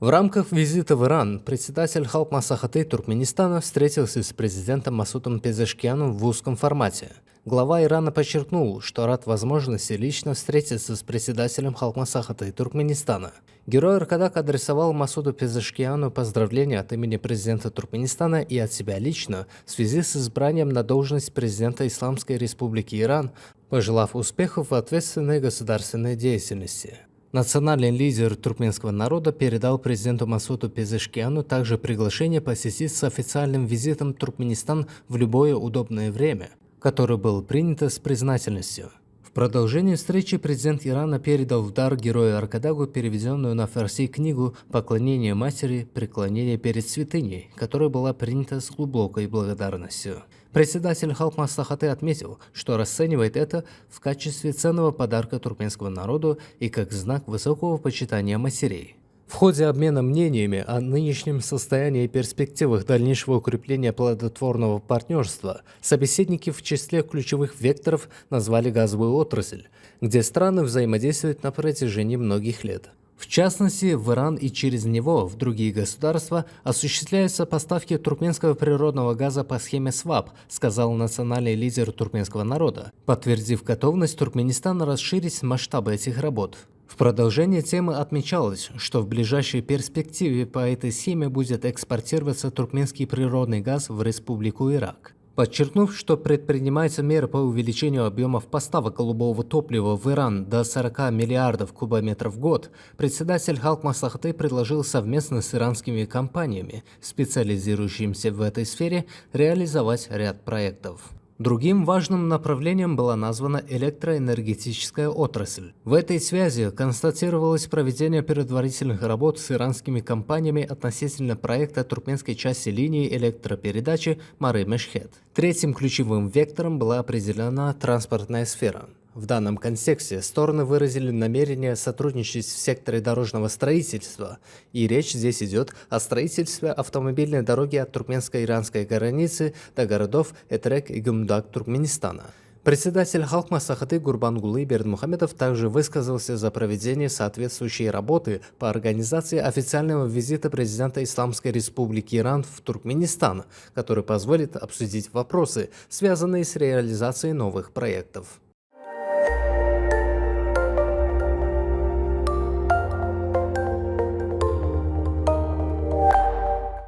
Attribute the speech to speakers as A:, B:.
A: В рамках визита в Иран председатель Халк Маслахаты Туркменистана встретился с президентом Масудом Пезешкианом в узком формате. Глава Ирана подчеркнул, что рад возможности лично встретиться с председателем Халк Маслахаты Туркменистана. Герой Аркадак адресовал Масуду Пезешкиану поздравления от имени президента Туркменистана и от себя лично в связи с избранием на должность президента Исламской Республики Иран, пожелав успехов в ответственной государственной деятельности. Национальный лидер туркменского народа передал президенту Масуду Пезешкиану также приглашение посетить с официальным визитом Туркменистан в любое удобное время, которое было принято с признательностью. В продолжении встречи президент Ирана передал в дар герою Аркадагу переведенную на фарси книгу «Поклонение матери, преклонение перед святыней», которая была принята с глубокой благодарностью. Председатель Халк Маслахаты отметил, что расценивает это в качестве ценного подарка туркменскому народу и как знак высокого почитания матерей. В ходе обмена мнениями о нынешнем состоянии и перспективах дальнейшего укрепления плодотворного партнерства собеседники в числе ключевых векторов назвали газовую отрасль, где страны взаимодействуют на протяжении многих лет. В частности, в Иран и через него в другие государства осуществляются поставки туркменского природного газа по схеме СВАП, сказал национальный лидер туркменского народа, подтвердив готовность Туркменистана расширить масштабы этих работ. В продолжение темы отмечалось, что в ближайшей перспективе по этой схеме будет экспортироваться туркменский природный газ в Республику Ирак. Подчеркнув, что предпринимаются меры по увеличению объемов поставок голубого топлива в Иран до 40 миллиардов кубометров в год, председатель Халк Маслахаты предложил совместно с иранскими компаниями, специализирующимися в этой сфере, реализовать ряд проектов. Другим важным направлением была названа электроэнергетическая отрасль. В этой связи констатировалось проведение предварительных работ с иранскими компаниями относительно проекта туркменской части линии электропередачи Мары-Мешхед. Третьим ключевым вектором была определена транспортная сфера. В данном контексте стороны выразили намерение сотрудничать в секторе дорожного строительства, и речь здесь идет о строительстве автомобильной дороги от туркменско-иранской границы до городов Этрек и Гумдак Туркменистана. Председатель Халк Маслахаты Гурбангулы Бердмухамедов также высказался за проведение соответствующей работы по организации официального визита президента Исламской Республики Иран в Туркменистан, который позволит обсудить вопросы, связанные с реализацией новых проектов.